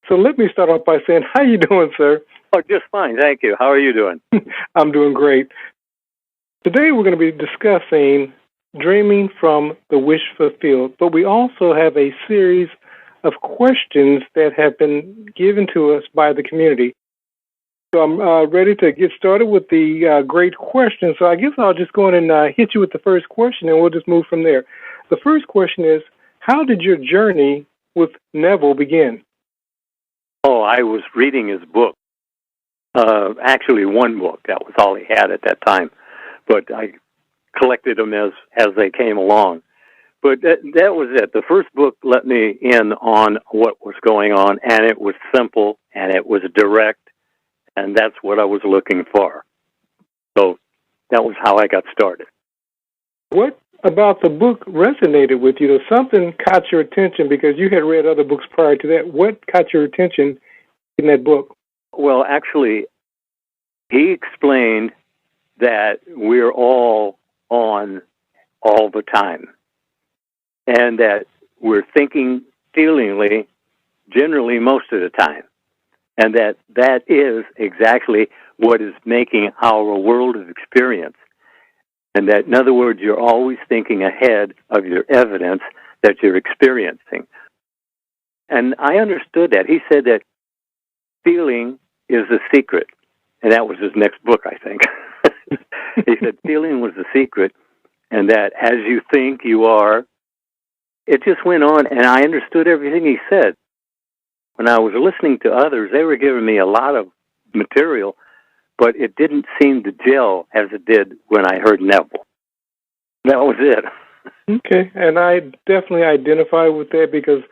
So let me start off by saying, how you doing, sir? Oh, just fine, thank you. How are you doing? I'm doing great. Today we're going to be discussing dreaming from the wish fulfilled, but we also have a series of questions that have been given to us by the community. So I'm ready to get started with the great questions. So I guess I'll just go in and hit you with the first question, and we'll just move from there. The first question is, how did your journey with Neville begin? Oh, I was reading his book. Actually, one book. That was all he had at that time. But I collected them as they came along. But that was it. The first book let me in on what was going on, and it was simple, and it was direct, and that's what I was looking for. So that was how I got started. What about the book resonated with you? Something caught your attention because you had read other books prior to that. What caught your attention in that book? Well, actually, he explained that we're all on all the time, and that we're thinking feelingly generally most of the time, and that is exactly what is making our world of experience. And that, in other words, you're always thinking ahead of your evidence that you're experiencing. And I understood that. He said that feeling is the secret. And that was his next book, I think. He said feeling was the secret, and that as you think you are, it just went on, and I understood everything he said. When I was listening to others, they were giving me a lot of material, but it didn't seem to gel as it did when I heard Neville. That was it. Okay, and I definitely identify with that because,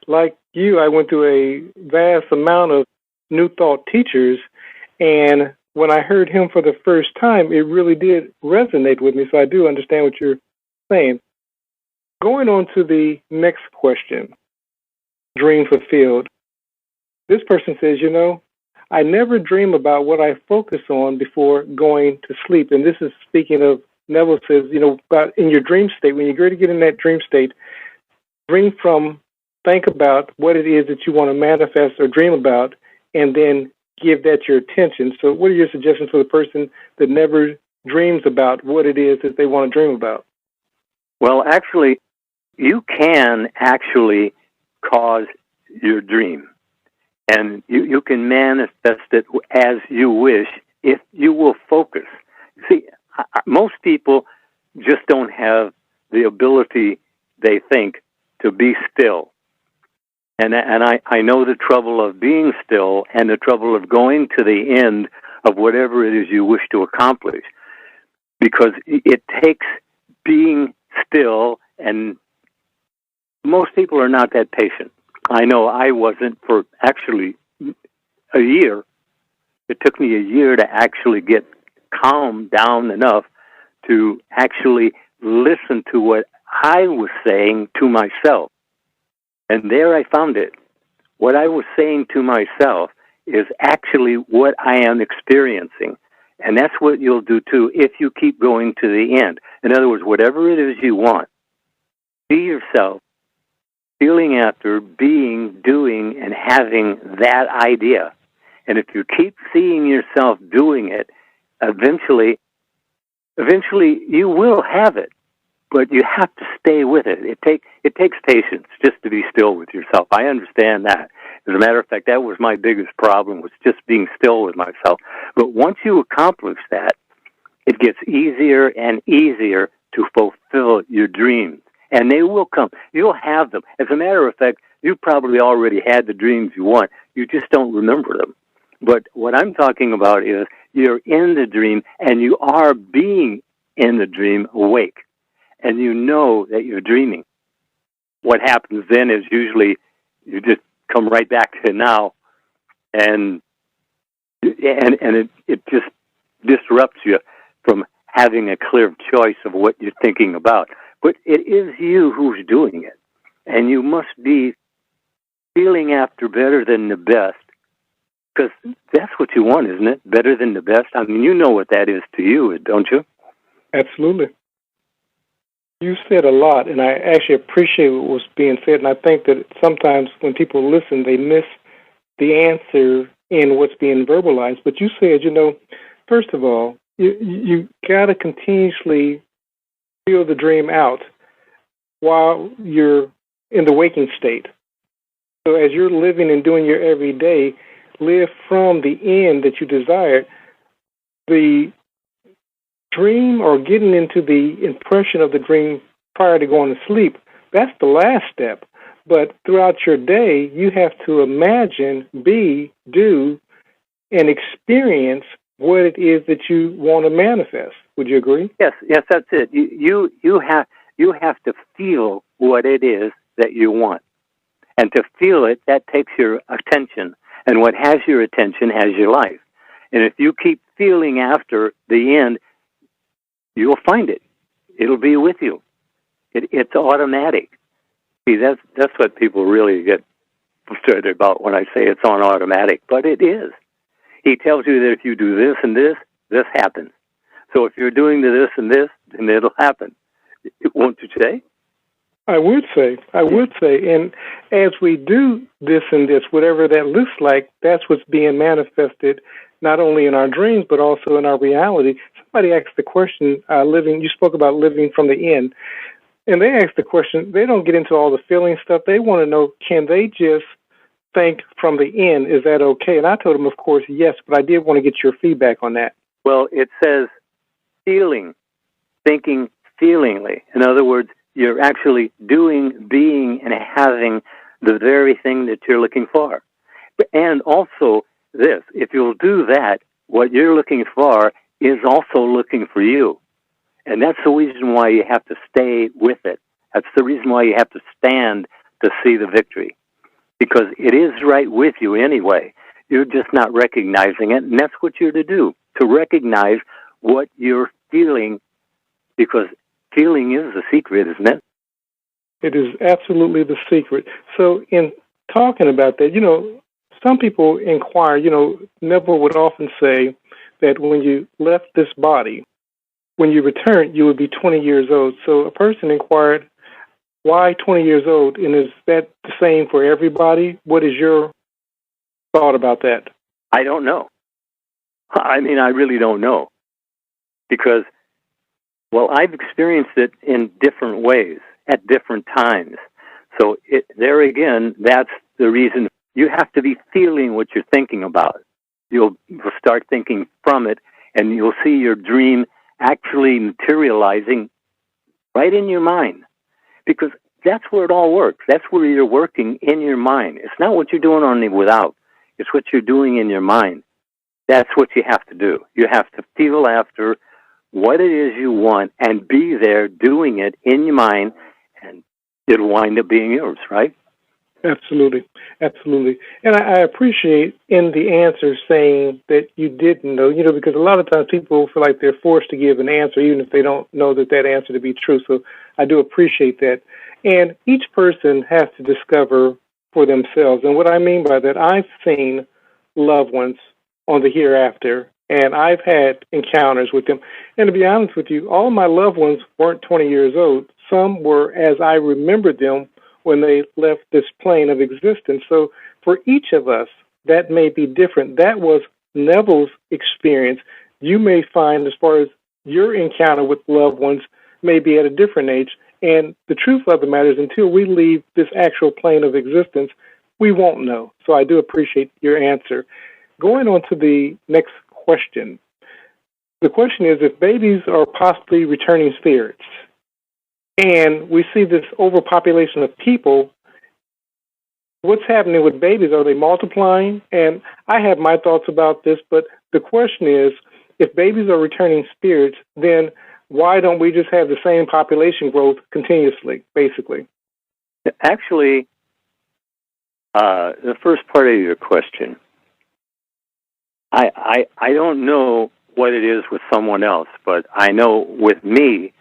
like you, I went through a vast amount of New Thought teachers, and when I heard him for the first time, it really did resonate with me, so I do understand what you're saying. Going on to the next question, dream fulfilled. This person says, I never dream about what I focus on before going to sleep. And this is speaking of, Neville says, about in your dream state, when you're going to get in that dream state, think about what it is that you want to manifest or dream about, and then give that your attention. So what are your suggestions for the person that never dreams about what it is that they want to dream about? Well, actually, you can actually cause your dream. And you can manifest it as you wish if you will focus. See, most people just don't have the ability, they think, to be still. And I know the trouble of being still and the trouble of going to the end of whatever it is you wish to accomplish. Because it takes being still, and most people are not that patient. I know I wasn't for actually a year. It took me a year to actually get calmed down enough to actually listen to what I was saying to myself. And there I found it. What I was saying to myself is actually what I am experiencing. And that's what you'll do too if you keep going to the end. In other words, whatever it is you want, be yourself, feeling after, being, doing, and having that idea. And if you keep seeing yourself doing it, eventually you will have it. But you have to stay with it. It takes patience just to be still with yourself. I understand that. As a matter of fact, that was my biggest problem, was just being still with myself. But once you accomplish that, it gets easier and easier to fulfill your dreams. And they will come. You'll have them. As a matter of fact, you probably already had the dreams you want. You just don't remember them. But what I'm talking about is you're in the dream, and you are being in the dream awake. And you know that you're dreaming. What happens then is usually you just come right back to now, and it just disrupts you from having a clear choice of what you're thinking about. But it is you who's doing it. And you must be feeling after better than the best, because that's what you want, isn't it? Better than the best. I mean, you know what that is to you, don't you? Absolutely. You said a lot, and I actually appreciate what was being said, and I think that sometimes when people listen, they miss the answer in what's being verbalized. But you said, first of all, you got to continuously feel the dream out while you're in the waking state. So as you're living and doing your everyday, live from the end that you desire. The dream or getting into the impression of the dream prior to going to sleep, that's the last step. But throughout your day, you have to imagine, be, do, and experience what it is that you want to manifest. Would you agree? Yes, that's it. You have to feel what it is that you want. And to feel it, that takes your attention. And what has your attention has your life. And if you keep feeling after the end, you'll find it. It'll be with you. It's automatic. See, that's what people really get frustrated about when I say it's on automatic. But it is. He tells you that if you do this and this, this happens. So if you're doing this and this, then it'll happen. Won't you say? I would say. And as we do this and this, whatever that looks like, that's what's being manifested not only in our dreams, but also in our reality. Somebody asked the question, you spoke about living from the end. And they asked the question, they don't get into all the feeling stuff. They want to know, can they just think from the end? Is that okay? And I told them, of course, yes, but I did want to get your feedback on that. Well, it says feeling, thinking feelingly. In other words, you're actually doing, being, and having the very thing that you're looking for. And also this, if you'll do that, what you're looking for is also looking for you. And that's the reason why you have to stay with it. That's the reason why you have to stand to see the victory. Because it is right with you anyway. You're just not recognizing it, and that's what you're to do, to recognize what you're feeling, because feeling is the secret, isn't it? It is absolutely the secret. So in talking about that, some people inquire, Neville would often say that when you left this body, when you returned, you would be 20 years old. So a person inquired, why 20 years old? And is that the same for everybody? What is your thought about that? I don't know. I really don't know. Because, I've experienced it in different ways at different times. So there again, that's the reason you have to be feeling what you're thinking about. You'll start thinking from it, and you'll see your dream actually materializing right in your mind. Because that's where it all works. That's where you're working in your mind. It's not what you're doing on the without. It's what you're doing in your mind. That's what you have to do. You have to feel after what it is you want and be there doing it in your mind, and it'll wind up being yours, right? Absolutely. And I appreciate in the answer saying that you didn't know, because a lot of times people feel like they're forced to give an answer even if they don't know that answer to be true. So I do appreciate that. And each person has to discover for themselves. And what I mean by that, I've seen loved ones on the hereafter, and I've had encounters with them. And to be honest with you, all of my loved ones weren't 20 years old. Some were as I remembered them when they left this plane of existence. So for each of us, that may be different. That was Neville's experience. You may find, as far as your encounter with loved ones, may be at a different age. And the truth of the matter is, until we leave this actual plane of existence, we won't know. So I do appreciate your answer. Going on to the next question. The question is, if babies are possibly returning spirits, and we see this overpopulation of people, what's happening with babies? Are they multiplying? And I have my thoughts about this, but the question is, if babies are returning spirits, then why don't we just have the same population growth continuously, basically? Actually, the first part of your question, I don't know what it is with someone else, but I know with me,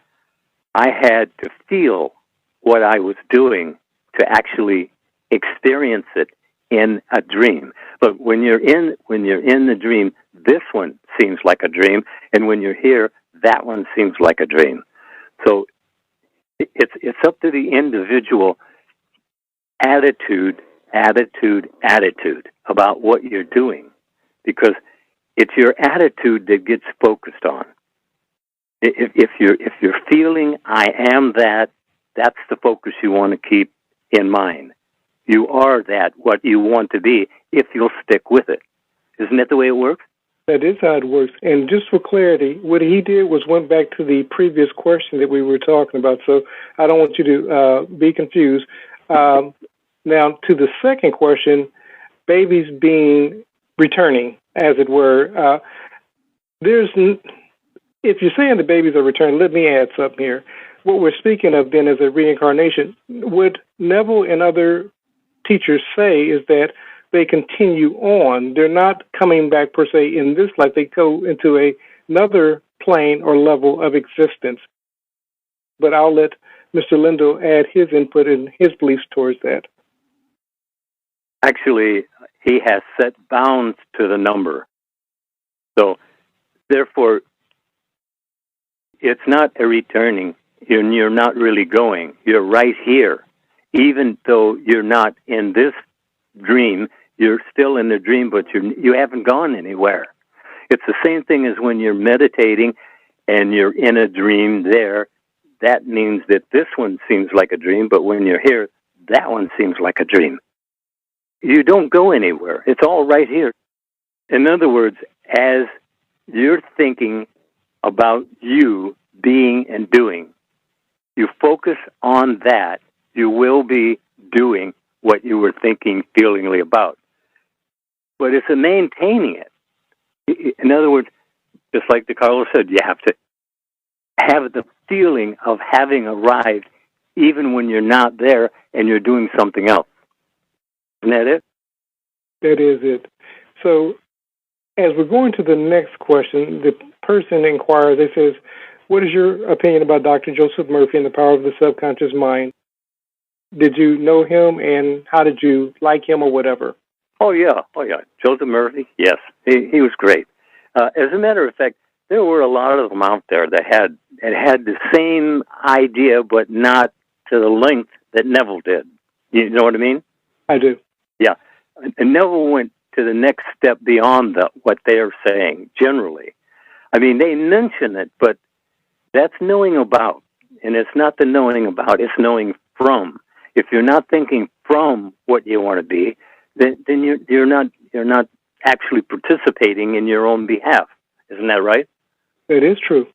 I had to feel what I was doing to actually experience it in a dream. But when you're in the dream, this one seems like a dream, and when you're here, that one seems like a dream. So it's up to the individual attitude attitude about what you're doing, because it's your attitude that gets focused on. If you're feeling I am that, that's the focus you want to keep in mind. You are that, what you want to be, if you'll stick with it. Isn't that the way it works? That is how it works. And just for clarity, what he did was went back to the previous question that we were talking about. So I don't want you to be confused. Now, to the second question, babies returning, as it were. If you're saying the babies are returning, let me add something here. What we're speaking of then as a reincarnation, what Neville and other teachers say is that they continue on. They're not coming back per se in this life. They go into another plane or level of existence. But I'll let Mr. Lindell add his input and his beliefs towards that. Actually, he has set bounds to the number. So, therefore, it's not a returning. You're not really going. You're right here. Even though you're not in this dream, you're still in the dream, but you haven't gone anywhere. It's the same thing as when you're meditating and you're in a dream there. That means that this one seems like a dream, but when you're here, that one seems like a dream. You don't go anywhere. It's all right here. In other words, as you're thinking about you being and doing, you focus on that, you will be doing what you were thinking feelingly about. But it's a maintaining it. In other words, just like DeCarlo said, you have to have the feeling of having arrived even when you're not there and you're doing something else. Isn't that it? That is it. So as we're going to the next question, the person inquires, they says, what is your opinion about Dr. Joseph Murphy and the power of the subconscious mind? Did you know him, and how did you like him or whatever? Oh, yeah. Joseph Murphy, yes. He was great. As a matter of fact, there were a lot of them out there that had the same idea, but not to the length that Neville did. You know what I mean? I do. Yeah. And Neville went to the next step beyond what they're saying, generally. I mean, they mention it, but that's knowing about. And it's not the knowing about, it's knowing from. If you're not thinking from what you want to be, then you're not actually participating in your own behalf. Isn't that right? That is true.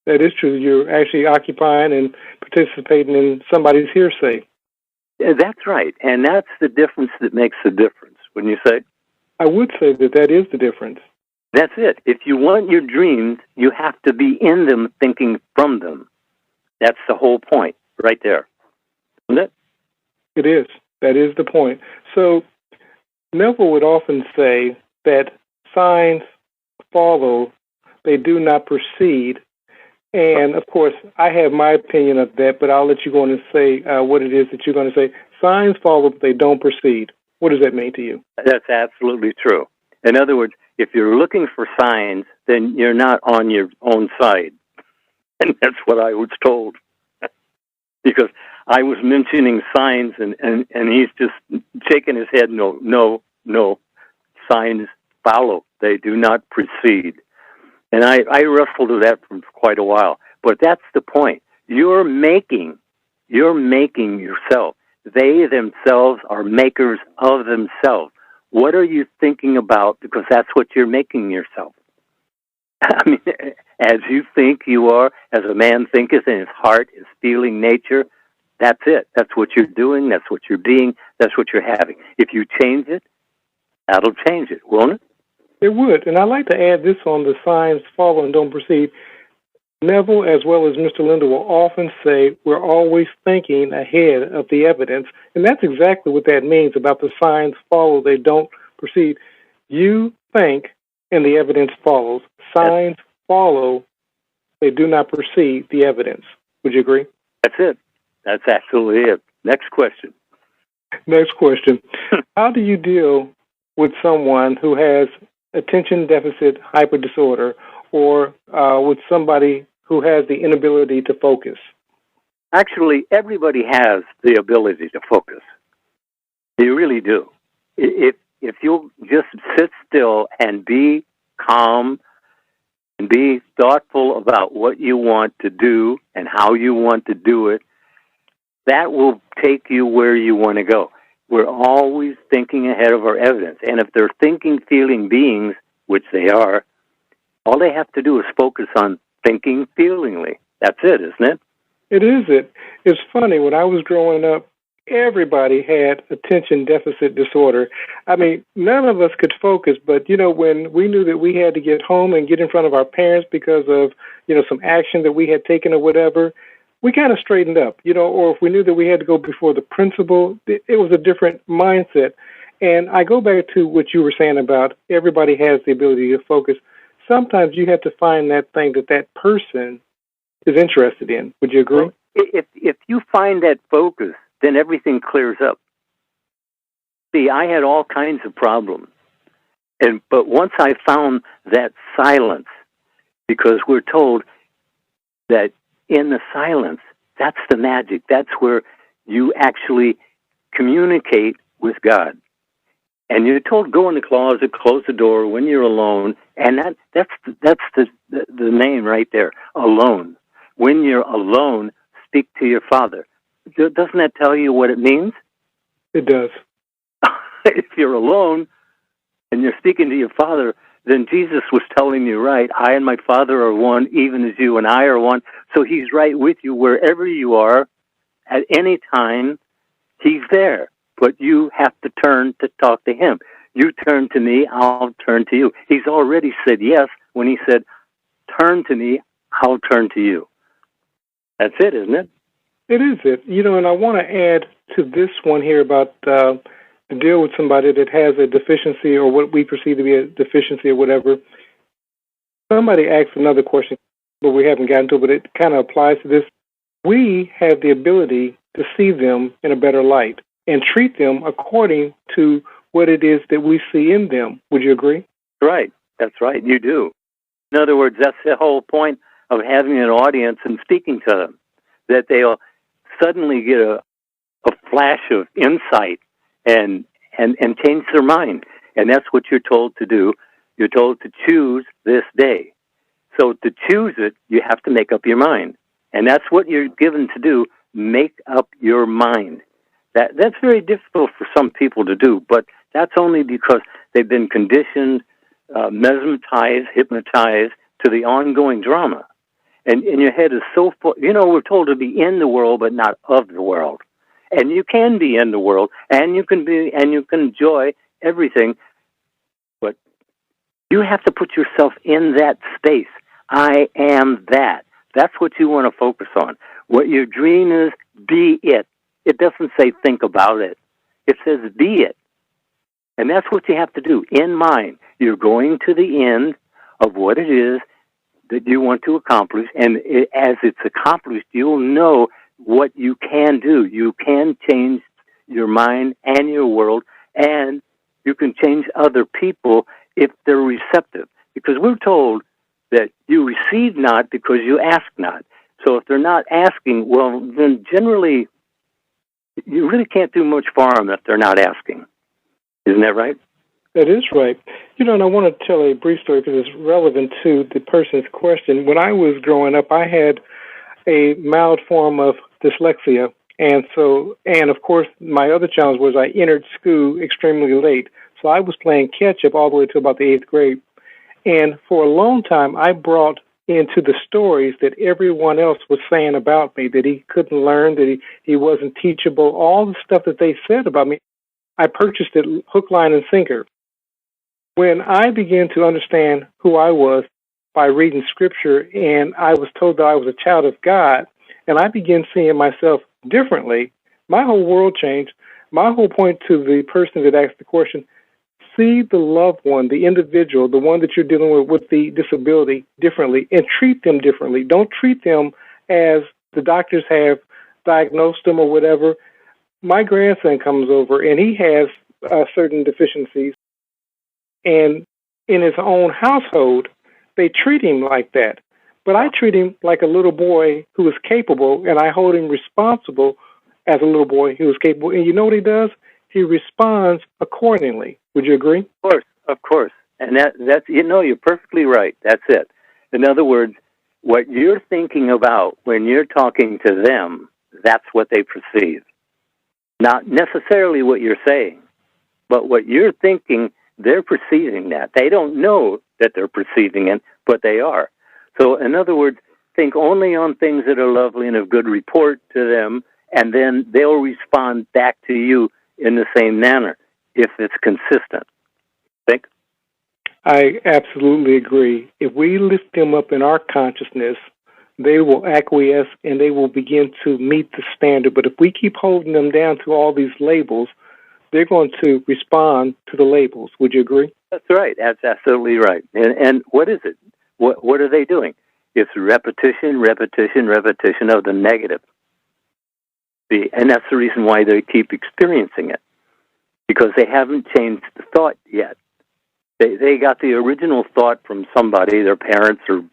That is true. You're actually occupying and participating in somebody's hearsay. Yeah, that's right. And that's the difference that makes the difference, wouldn't you say? I would say that is the difference. That's it. If you want your dreams, you have to be in them, thinking from them. That's the whole point right there. Isn't it? It is. That is the point. So Neville would often say that signs follow, they do not precede. And, of course, I have my opinion of that, but I'll let you go on and say what it is that you're going to say. Signs follow, but they don't precede. What does that mean to you? That's absolutely true. In other words, if you're looking for signs, then you're not on your own side. And that's what I was told. Because I was mentioning signs, and he's just shaking his head, no, signs follow. They do not precede. And I wrestled with that for quite a while. But that's the point. You're making yourself. They themselves are makers of themselves. What are you thinking about? Because that's what you're making yourself. I mean, as you think you are, as a man thinketh in his heart, his feeling nature, that's it. That's what you're doing. That's what you're being. That's what you're having. If you change it, that'll change it, won't it? It would. And I'd like to add this on the signs follow and don't precede. Neville, as well as Mr. Lindell, will often say we're always thinking ahead of the evidence. And that's exactly what that means about the signs follow, they don't precede. You think, and the evidence follows. Signs follow, they do not precede the evidence. Would you agree? That's it. That's absolutely it. Next question. Next question. How do you deal with someone who has attention deficit hyper disorder, or with somebody who has the inability to focus? Actually, everybody has the ability to focus. You really do. If you'll just sit still and be calm and be thoughtful about what you want to do and how you want to do it, that will take you where you want to go. We're always thinking ahead of our evidence. And if they're thinking, feeling beings, which they are, all they have to do is focus on thinking feelingly. That's it, isn't it? It is it. It's funny, when I was growing up, everybody had attention deficit disorder. I mean, none of us could focus, but, when we knew that we had to get home and get in front of our parents because of, some action that we had taken or whatever, we kind of straightened up, or if we knew that we had to go before the principal, it was a different mindset. And I go back to what you were saying about everybody has the ability to focus. Sometimes you have to find that thing that person is interested in. Would you agree? Well, if you find that focus, then everything clears up. See, I had all kinds of problems. But once I found that silence, because we're told that in the silence, that's the magic. That's where you actually communicate with God. And you're told, go in the closet, close the door when you're alone. And that's the name right there, alone. When you're alone, speak to your Father. Doesn't that tell you what it means? It does. If you're alone and you're speaking to your Father, then Jesus was telling you, right, I and my Father are one, even as you and I are one. So he's right with you wherever you are at any time. He's there. But you have to turn to talk to him. You turn to me, I'll turn to you. He's already said yes when he said, turn to me, I'll turn to you. That's it, isn't it? It is it. And I want to add to this one here about to deal with somebody that has a deficiency or what we perceive to be a deficiency or whatever. Somebody asked another question, but we haven't gotten to it, but it kind of applies to this. We have the ability to see them in a better light and treat them according to what it is that we see in them. Would you agree? Right. That's right. You do. In other words, that's the whole point of having an audience and speaking to them, that they'll suddenly get a flash of insight and change their mind. And that's what you're told to do. You're told to choose this day. So to choose it, you have to make up your mind. And that's what you're given to do, make up your mind. That's very difficult for some people to do, but that's only because they've been conditioned, mesmerized, hypnotized to the ongoing drama. And your head is so full. We're told to be in the world, but not of the world. And you can be in the world, and you can enjoy everything, but you have to put yourself in that space. I am that. That's what you want to focus on. What your dream is, be it. It doesn't say think about it. It says be it. And that's what you have to do in mind. You're going to the end of what it is that you want to accomplish, and as it's accomplished, you'll know what you can do. You can change your mind and your world, and you can change other people if they're receptive. Because we're told that you receive not because you ask not. So if they're not asking, well, then generally you really can't do much for them if they're not asking. Isn't that right? That is right. And I want to tell a brief story because it's relevant to the person's question. When I was growing up, I had a mild form of dyslexia. And of course, my other challenge was I entered school extremely late. So I was playing catch-up all the way to about the 8th grade. And for a long time, I brought into the stories that everyone else was saying about me, that he couldn't learn, that he wasn't teachable, all the stuff that they said about me. I purchased it hook, line, and sinker. When I began to understand who I was by reading Scripture, and I was told that I was a child of God, and I began seeing myself differently, my whole world changed. My whole point to the person that asked the question, see the loved one, the individual, the one that you're dealing with the disability differently, and treat them differently. Don't treat them as the doctors have diagnosed them or whatever. My grandson comes over, and he has certain deficiencies. And in his own household, they treat him like that. But I treat him like a little boy who is capable, and I hold him responsible as a little boy who is capable. And you know what he does? he responds accordingly. Would you agree? Of course. And that's, you're perfectly right. That's it. In other words, what you're thinking about when you're talking to them, that's what they perceive. Not necessarily what you're saying, but what you're thinking, they're perceiving that. They don't know that they're perceiving it, but they are. So, in other words, think only on things that are lovely and of good report to them, and then they'll respond back to you in the same manner if it's consistent. Think? I absolutely agree. If we lift them up in our consciousness, they will acquiesce and they will begin to meet the standard. But if we keep holding them down to all these labels, they're going to respond to the labels. Would you agree? That's right. That's absolutely right. And what is it? What are they doing? It's repetition of the negative. And that's the reason why they keep experiencing it, because they haven't changed the thought yet. They got the original thought from somebody, their parents or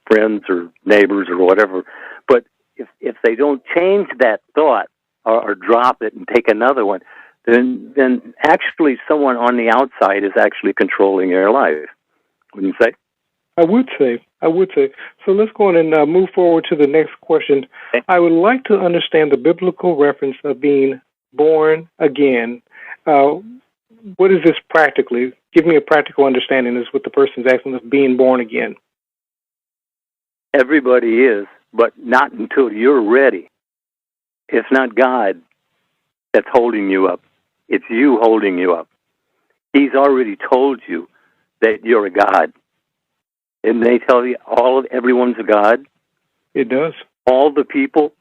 friends or neighbors or whatever. But if they don't change that thought or drop it and take another one, then actually someone on the outside is actually controlling their life. Wouldn't you say? I would say. So let's go on and move forward to the next question. Okay. I would like to understand the biblical reference of being born again. What is this practically? Give me a practical understanding is what the person's asking of being born again. Everybody is, but not until you're ready. It's not God that's holding you up. It's you holding you up. He's already told you that you're a God. And they tell you everyone's a God? It does. All the people?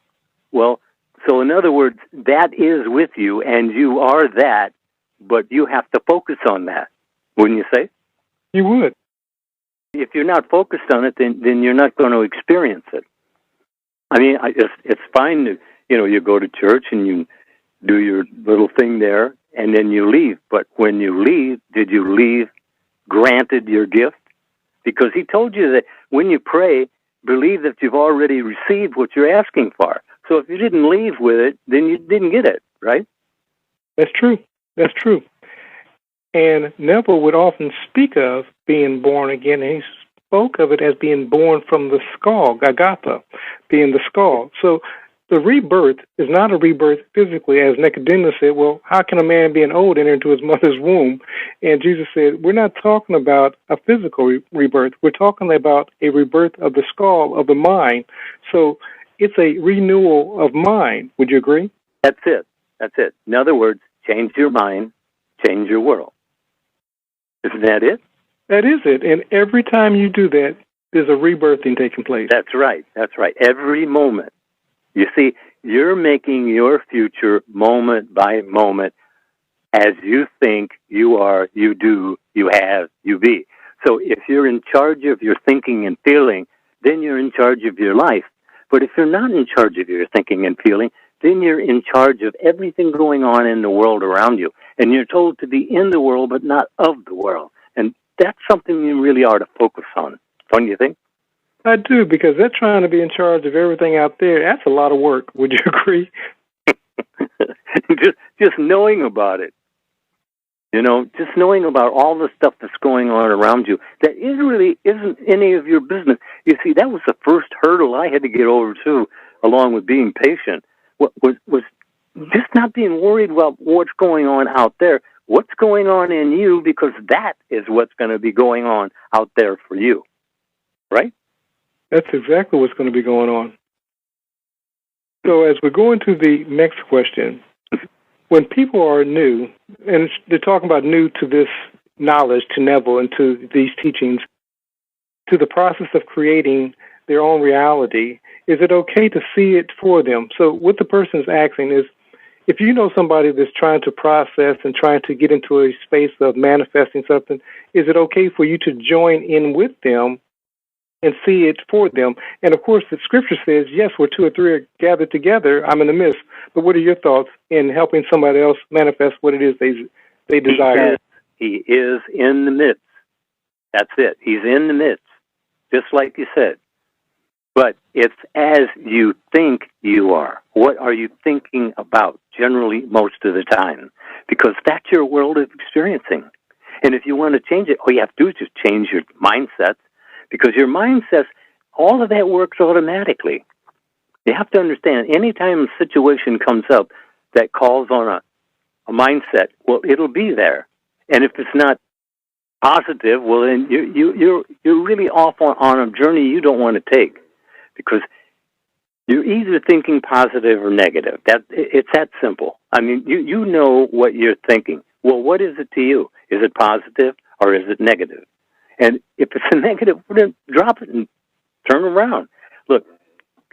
Well, so in other words, that is with you, and you are that, but you have to focus on that, wouldn't you say? You would. If you're not focused on it, then you're not going to experience it. I mean, it's fine to, you go to church and you do your little thing there, and then you leave. But when you leave, did you leave granted your gift? Because he told you that when you pray, believe that you've already received what you're asking for. So if you didn't leave with it, then you didn't get it, right? That's true. And Neville would often speak of being born again, and he spoke of it as being born from the skull, Gagatha, being the skull. So the rebirth is not a rebirth physically, as Nicodemus said, well, how can a man being old enter into his mother's womb? And Jesus said, we're not talking about a physical rebirth. We're talking about a rebirth of the skull, of the mind. So it's a renewal of mind. Would you agree? That's it. In other words, change your mind, change your world. Isn't that it? That is it. And every time you do that, there's a rebirthing taking place. That's right. Every moment. You see, you're making your future moment by moment as you think, you are, you do, you have, you be. So if you're in charge of your thinking and feeling, then you're in charge of your life. But if you're not in charge of your thinking and feeling, then you're in charge of everything going on in the world around you. And you're told to be in the world, but not of the world. And that's something you really are to focus on, don't you think? I do, because they're trying to be in charge of everything out there. That's a lot of work. Would you agree? just knowing about it. Just knowing about all the stuff that's going on around you that really isn't any of your business. You see, that was the first hurdle I had to get over, too, along with being patient, was just not being worried about what's going on out there. What's going on in you, because that is what's going to be going on out there for you. Right? That's exactly what's going to be going on. So as we're going to the next question, when people are new, and they're talking about new to this knowledge, to Neville, and to these teachings, to the process of creating their own reality, is it okay to see it for them? So what the person is asking is, if you know somebody that's trying to process and trying to get into a space of manifesting something, is it okay for you to join in with them and see it for them? And of course, the scripture says, yes, where two or three are gathered together, I'm in the midst. But what are your thoughts in helping somebody else manifest what it is they desire? He is in the midst. That's it. He's in the midst, just like you said. But it's as you think you are. What are you thinking about, generally, most of the time? because that's your world of experiencing. And if you want to change it, all you have to do is just change your mindsets, because your mindsets, all of that works automatically. You have to understand, anytime a situation comes up that calls on a mindset, well, it'll be there. And if it's not positive, well, then you're really off on a journey you don't want to take, because you're either thinking positive or negative. It's that simple. I mean, you know what you're thinking. Well, what is it to you? Is it positive or is it negative? And if it's a negative, well, then drop it and turn around. Look,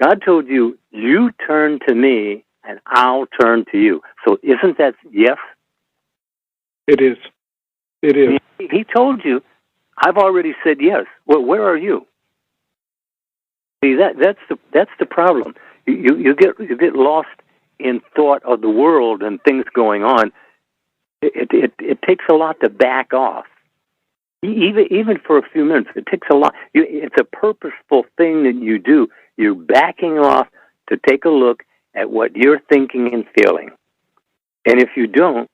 God told you, you turn to me and I'll turn to you. So isn't that yes? It is. It is. He told you, I've already said yes. Well, where are you? See, that's the problem. You get lost in thought of the world and things going on. It takes a lot to back off. Even for a few minutes, it takes a lot. It's a purposeful thing that you do. You're backing off to take a look at what you're thinking and feeling. And if you don't,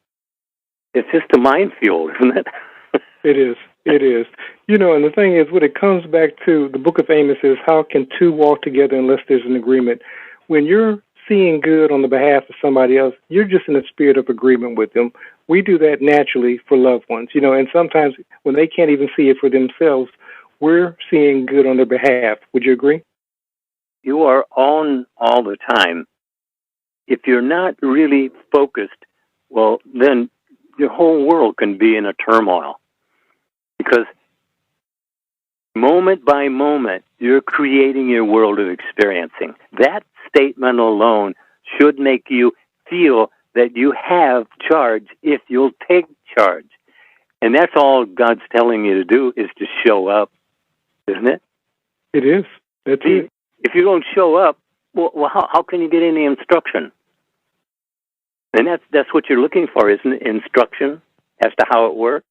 it's just a minefield, isn't it? It is. It is. You know, and the thing is, when it comes back to the book of Amos is, how can two walk together unless there's an agreement? When you're seeing good on the behalf of somebody else, you're just in a spirit of agreement with them. We do that naturally for loved ones, you know, and sometimes when they can't even see it for themselves, we're seeing good on their behalf. Would you agree? You are on all the time. If you're not really focused, well, then your whole world can be in a turmoil. Because moment by moment, you're creating your world of experiencing. That statement alone should make you feel that you have charge if you'll take charge. And that's all God's telling you to do, is to show up, isn't it? It is. That's it. If you don't show up, well, how can you get any instruction? And that's what you're looking for, isn't it? Instruction as to how it works.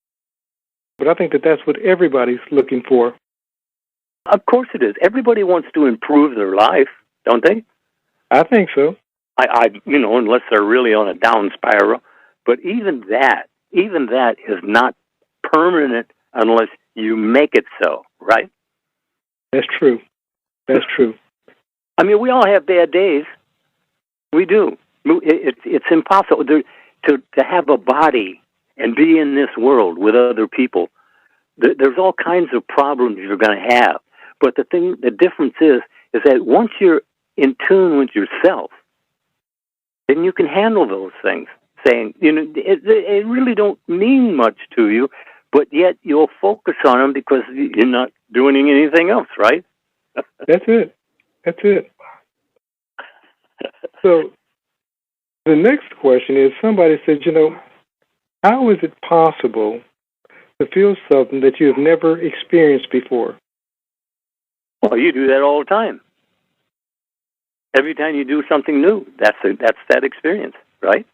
But I think that's what everybody's looking for. Of course it is. Everybody wants to improve their life, don't they? I think so. I unless they're really on a down spiral. But even that is not permanent unless you make it so, right? That's true. That's true. I mean, we all have bad days. We do. It's impossible to have a body and be in this world with other people. There's all kinds of problems you're going to have. But the difference is that once you're in tune with yourself, then you can handle those things. Saying, it really don't mean much to you, but yet you'll focus on them because you're not doing anything else, right? That's it. That's it. So the next question is, somebody said, how is it possible to feel something that you have never experienced before? Well, you do that all the time. Every time you do something new, that's that experience, right?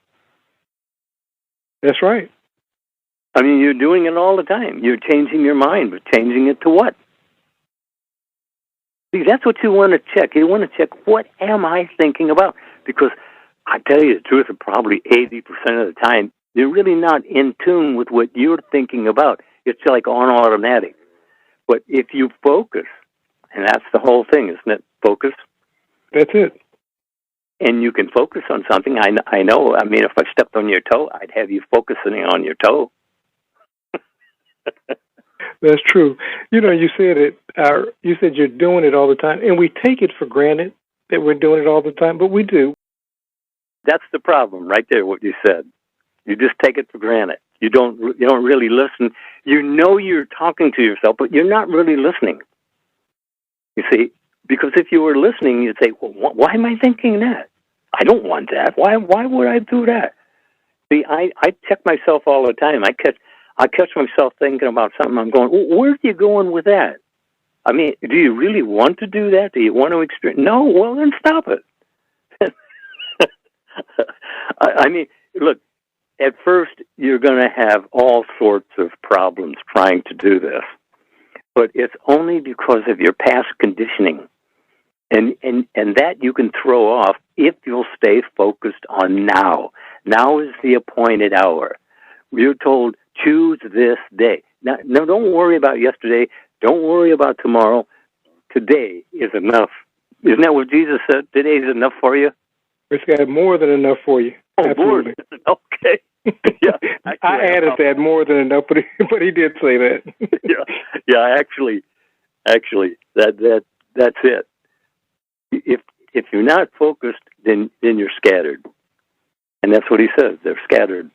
That's right. I mean, you're doing it all the time. You're changing your mind, but changing it to what? See, that's what you want to check. You want to check, what am I thinking about? Because I tell you the truth, probably 80% of the time, you're really not in tune with what you're thinking about. It's like on automatic. But if you focus, and that's the whole thing, isn't it? Focus. That's it. And you can focus on something. I know. I mean, if I stepped on your toe, I'd have you focusing on your toe. That's true. You said it. You said you're doing it all the time, and we take it for granted that we're doing it all the time, but we do. That's the problem, right there. What you said. You just take it for granted. You don't really listen. You know you're talking to yourself, but you're not really listening. You see, because if you were listening, you'd say, "Well, why am I thinking that? I don't want that. Why would I do that?" See, I check myself all the time. I catch myself thinking about something. I'm going, where are you going with that? I mean, do you really want to do that? Do you want to experience? No, well, then stop it. I mean, look, at first you're going to have all sorts of problems trying to do this, but it's only because of your past conditioning. And that you can throw off if you'll stay focused on now. Now is the appointed hour. We're told, choose this day. Now, don't worry about yesterday. Don't worry about tomorrow. Today is enough. Isn't that what Jesus said? Today is enough for you? It's got more than enough for you. Oh, absolutely. Okay. Yeah, I added that more than enough, but he did say that. yeah. Actually, that's it. If you're not focused, then you're scattered, and that's what he says. They're scattered,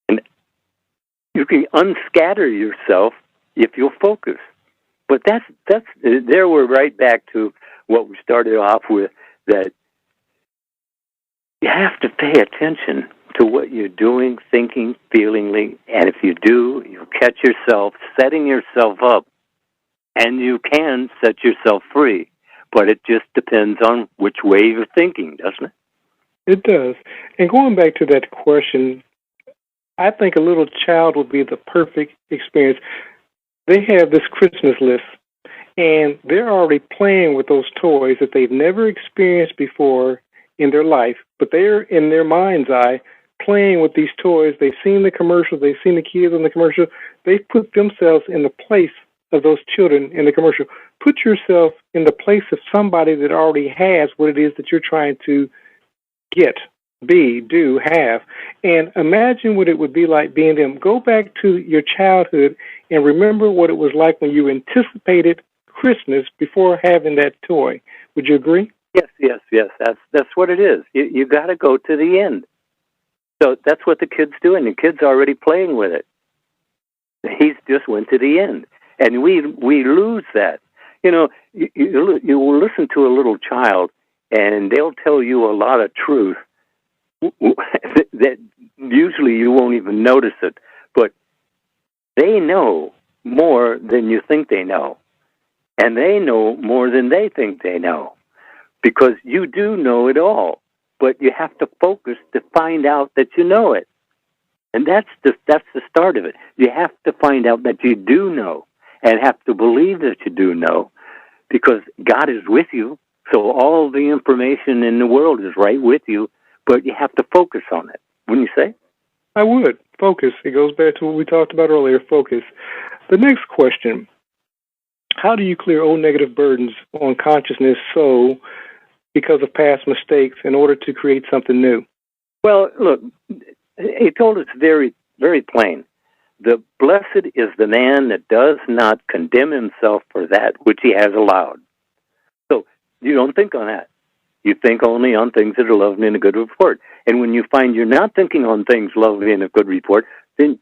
and you can unscatter yourself if you'll focus. But that's there. We're right back to what we started off with, that you have to pay attention to what you're doing, thinking, feeling, and if you do, you'll catch yourself setting yourself up, and you can set yourself free. But it just depends on which way you're thinking, doesn't it? It does. And going back to that question, I think a little child would be the perfect experience. They have this Christmas list, and they're already playing with those toys that they've never experienced before in their life, but they're, in their mind's eye, playing with these toys. They've seen the commercials. They've seen the kids in the commercial. They've put themselves in the place of those children in the commercial. Put yourself in the place of somebody that already has what it is that you're trying to get, be, do, have. And imagine what it would be like being them. Go back to your childhood and remember what it was like when you anticipated Christmas before having that toy. Would you agree? Yes. That's what it is. You got to go to the end. So that's what the kid's doing. The kid's already playing with it. He's just went to the end. And we lose that. You know, you will listen to a little child, and they'll tell you a lot of truth that usually you won't even notice it. But they know more than you think they know. And they know more than they think they know. Because you do know it all. But you have to focus to find out that you know it. And that's the start of it. You have to find out that you do know, and have to believe that you do know, because God is with you. So all the information in the world is right with you, but you have to focus on it. Wouldn't you say? I would. Focus. It goes back to what we talked about earlier, focus. The next question, how do you clear old negative burdens on consciousness so because of past mistakes in order to create something new? Well, look, he told us very, very plain. The blessed is the man that does not condemn himself for that which he has allowed. So you don't think on that. You think only on things that are lovely and a good report. And when you find you're not thinking on things lovely and a good report, then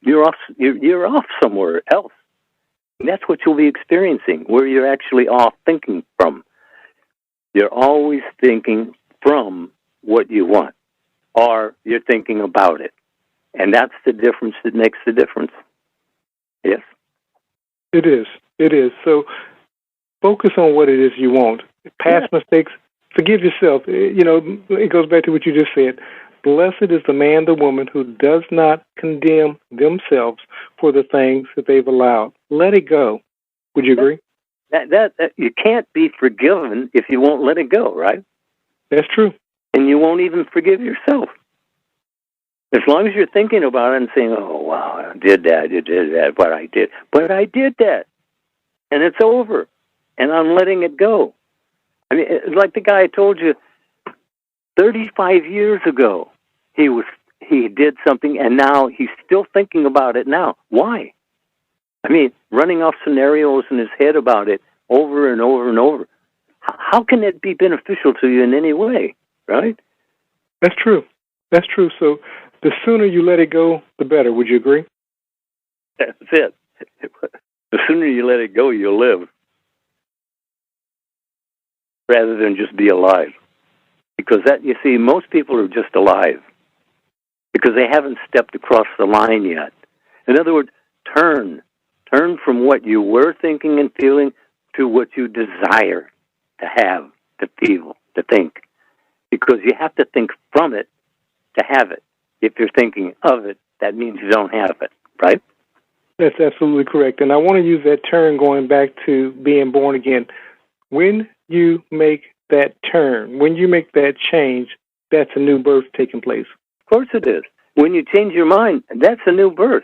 you're off somewhere else. And that's what you'll be experiencing, where you're actually off thinking from. You're always thinking from what you want, or you're thinking about it. And that's the difference that makes the difference. Yes? It is. It is. So focus on what it is you want. Past mistakes, forgive yourself. You know, it goes back to what you just said. Blessed is the man, the woman who does not condemn themselves for the things that they've allowed. Let it go. Would you agree? That you can't be forgiven if you won't let it go, right? That's true. And you won't even forgive yourself. As long as you're thinking about it and saying, oh, wow, I did that, but I did that. And it's over. And I'm letting it go. I mean, it's like the guy I told you 35 years ago, he did something, and now he's still thinking about it now. Why? I mean, running off scenarios in his head about it over and over and over. How can it be beneficial to you in any way, right? That's true. That's true. So the sooner you let it go, the better. Would you agree? That's it. The sooner you let it go, you'll live, rather than just be alive. Because that, you see, most people are just alive because they haven't stepped across the line yet. In other words, turn from what you were thinking and feeling to what you desire to have, to feel, to think. Because you have to think from it to have it. If you're thinking of it, that means you don't have it, right? That's absolutely correct. And I want to use that term going back to being born again. When you make that turn, when you make that change, that's a new birth taking place. Of course it is. When you change your mind, that's a new birth.